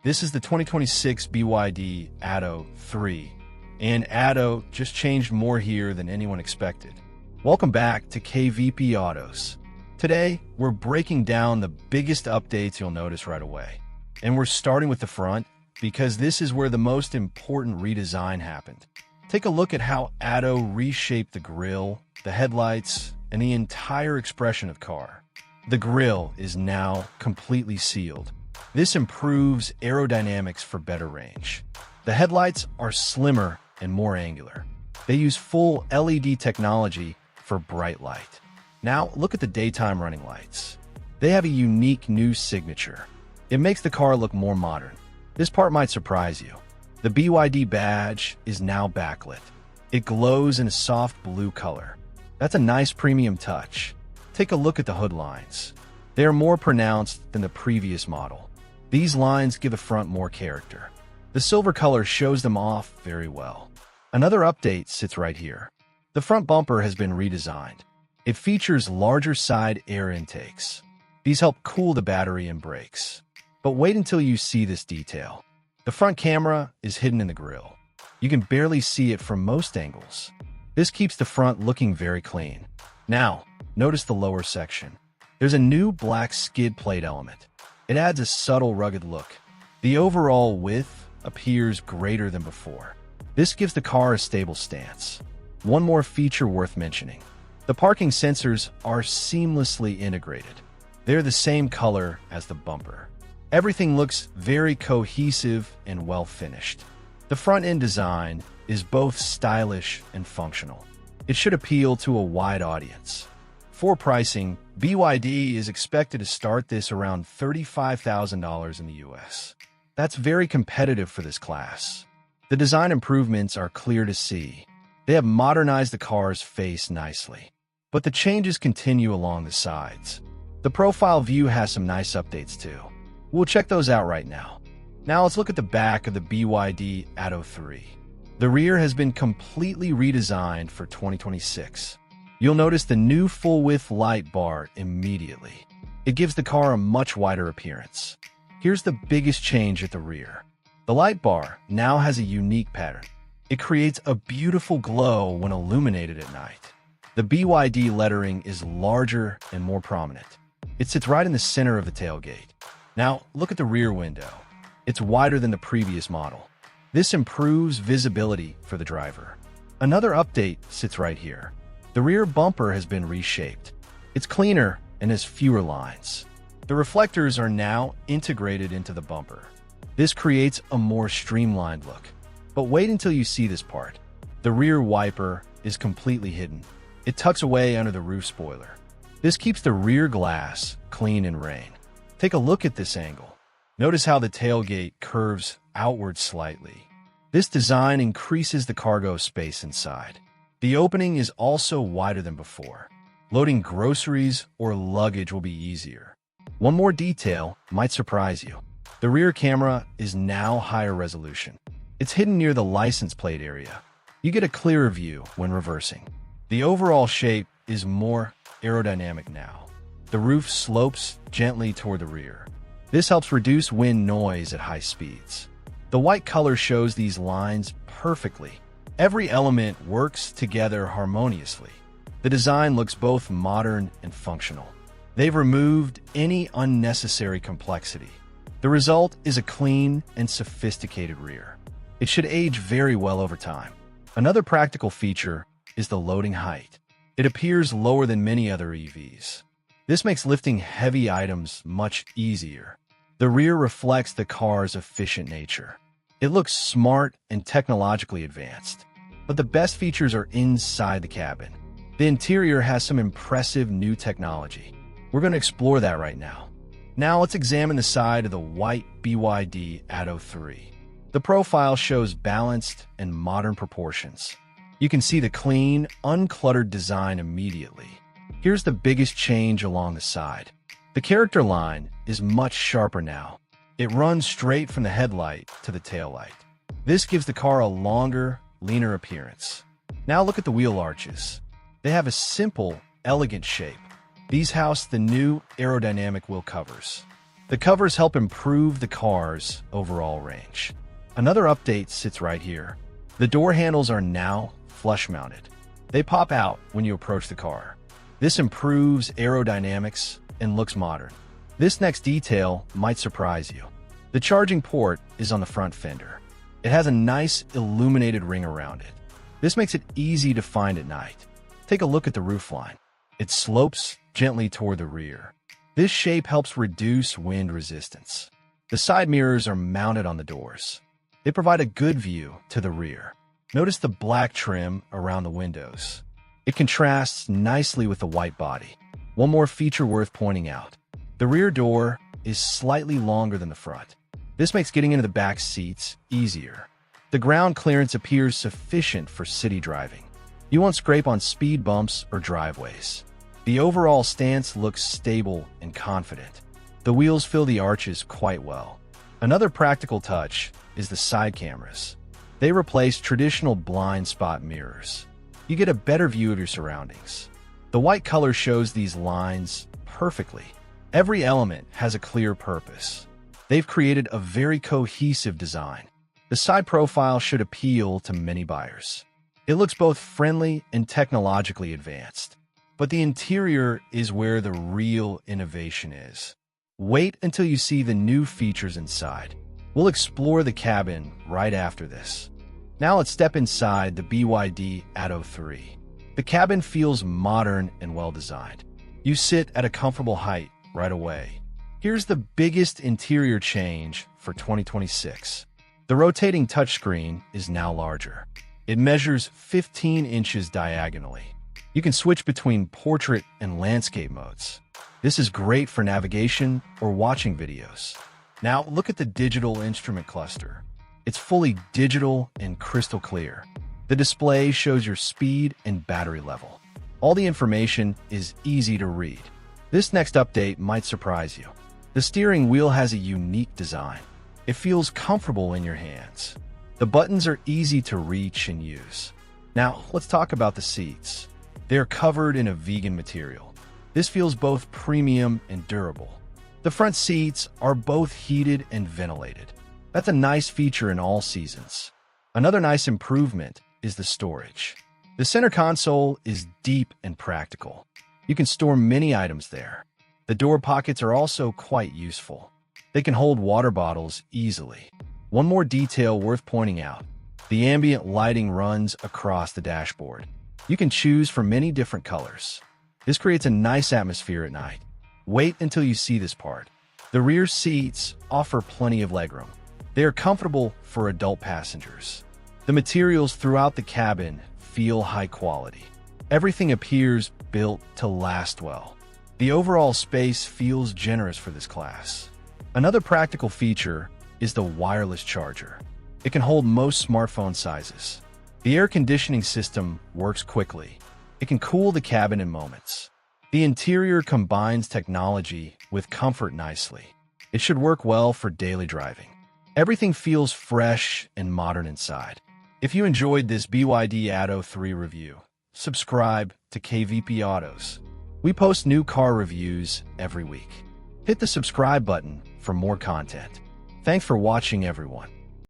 This is the 2026 BYD Atto 3, and Atto just changed more here than anyone expected. Welcome back to KVP Autos. Today, we're breaking down the biggest updates you'll notice right away. And we're starting with the front, because this is where the most important redesign happened. Take a look at how Atto reshaped the grille, the headlights, and the entire expression of the car. The grille is now completely sealed. This improves aerodynamics for better range. The headlights are slimmer and more angular. They use full LED technology for bright light. Now, look at the daytime running lights. They have a unique new signature. It makes the car look more modern. This part might surprise you. The BYD badge is now backlit. It glows in a soft blue color. That's a nice premium touch. Take a look at the hood lines. They are more pronounced than the previous model. These lines give the front more character. The silver color shows them off very well. Another update sits right here. The front bumper has been redesigned. It features larger side air intakes. These help cool the battery and brakes. But wait until you see this detail. The front camera is hidden in the grille. You can barely see it from most angles. This keeps the front looking very clean. Now, notice the lower section. There's a new black skid plate element. It adds a subtle rugged look. The overall width appears greater than before. This gives the car a stable stance. One more feature worth mentioning. The parking sensors are seamlessly integrated. They're the same color as the bumper. Everything looks very cohesive and well finished. The front-end design is both stylish and functional. It should appeal to a wide audience. For pricing, BYD is expected to start this around $35,000 in the US. That's very competitive for this class. The design improvements are clear to see. They have modernized the car's face nicely. But the changes continue along the sides. The profile view has some nice updates too. We'll check those out right now. Now let's look at the back of the BYD Atto 3. The rear has been completely redesigned for 2026. You'll notice the new full-width light bar immediately. It gives the car a much wider appearance. Here's the biggest change at the rear. The light bar now has a unique pattern. It creates a beautiful glow when illuminated at night. The BYD lettering is larger and more prominent. It sits right in the center of the tailgate. Now, look at the rear window. It's wider than the previous model. This improves visibility for the driver. Another update sits right here. The rear bumper has been reshaped. It's cleaner and has fewer lines. The reflectors are now integrated into the bumper. This creates a more streamlined look. But wait until you see this part. The rear wiper is completely hidden. It tucks away under the roof spoiler. This keeps the rear glass clean in rain. Take a look at this angle. Notice how the tailgate curves outward slightly. This design increases the cargo space inside. The opening is also wider than before. Loading groceries or luggage will be easier. One more detail might surprise you. The rear camera is now higher resolution. It's hidden near the license plate area. You get a clearer view when reversing. The overall shape is more aerodynamic now. The roof slopes gently toward the rear. This helps reduce wind noise at high speeds. The white color shows these lines perfectly. Every element works together harmoniously. The design looks both modern and functional. They've removed any unnecessary complexity. The result is a clean and sophisticated rear. It should age very well over time. Another practical feature is the loading height. It appears lower than many other EVs. This makes lifting heavy items much easier. The rear reflects the car's efficient nature. It looks smart and technologically advanced. But the best features are inside the cabin. The interior has some impressive new technology. We're going to explore that right now. Now let's examine the side of the white BYD Atto 3. The profile shows balanced and modern proportions. You can see the clean, uncluttered design immediately. Here's the biggest change along the side. The character line is much sharper now. It runs straight from the headlight to the taillight. This gives the car a longer, leaner appearance. Now look at the wheel arches. They have a simple, elegant shape. These house the new aerodynamic wheel covers. The covers help improve the car's overall range. Another update sits right here. The door handles are now flush-mounted. They pop out when you approach the car. This improves aerodynamics and looks modern. This next detail might surprise you. The charging port is on the front fender. It has a nice illuminated ring around it. This makes it easy to find at night. Take a look at the roofline. It slopes gently toward the rear. This shape helps reduce wind resistance. The side mirrors are mounted on the doors. They provide a good view to the rear. Notice the black trim around the windows. It contrasts nicely with the white body. One more feature worth pointing out. The rear door is slightly longer than the front. This makes getting into the back seats easier. The ground clearance appears sufficient for city driving. You won't scrape on speed bumps or driveways. The overall stance looks stable and confident. The wheels fill the arches quite well. Another practical touch is the side cameras. They replace traditional blind spot mirrors. You get a better view of your surroundings. The white color shows these lines perfectly. Every element has a clear purpose. They've created a very cohesive design. The side profile should appeal to many buyers. It looks both friendly and technologically advanced. But the interior is where the real innovation is. Wait until you see the new features inside. We'll explore the cabin right after this. Now let's step inside the BYD Atto 3. The cabin feels modern and well-designed. You sit at a comfortable height right away. Here's the biggest interior change for 2026. The rotating touchscreen is now larger. It measures 15 inches diagonally. You can switch between portrait and landscape modes. This is great for navigation or watching videos. Now look at the digital instrument cluster. It's fully digital and crystal clear. The display shows your speed and battery level. All the information is easy to read. This next update might surprise you. The steering wheel has a unique design. It feels comfortable in your hands. The buttons are easy to reach and use. Now, let's talk about the seats. They are covered in a vegan material. This feels both premium and durable. The front seats are both heated and ventilated. That's a nice feature in all seasons. Another nice improvement is the storage. The center console is deep and practical. You can store many items there. The door pockets are also quite useful. They can hold water bottles easily. One more detail worth pointing out. The ambient lighting runs across the dashboard. You can choose from many different colors. This creates a nice atmosphere at night. Wait until you see this part. The rear seats offer plenty of legroom. They are comfortable for adult passengers. The materials throughout the cabin feel high quality. Everything appears built to last well. The overall space feels generous for this class. Another practical feature is the wireless charger. It can hold most smartphone sizes. The air conditioning system works quickly. It can cool the cabin in moments. The interior combines technology with comfort nicely. It should work well for daily driving. Everything feels fresh and modern inside. If you enjoyed this BYD Atto 3 review, subscribe to KVP Autos. We post new car reviews every week. Hit the subscribe button for more content. Thanks for watching, everyone.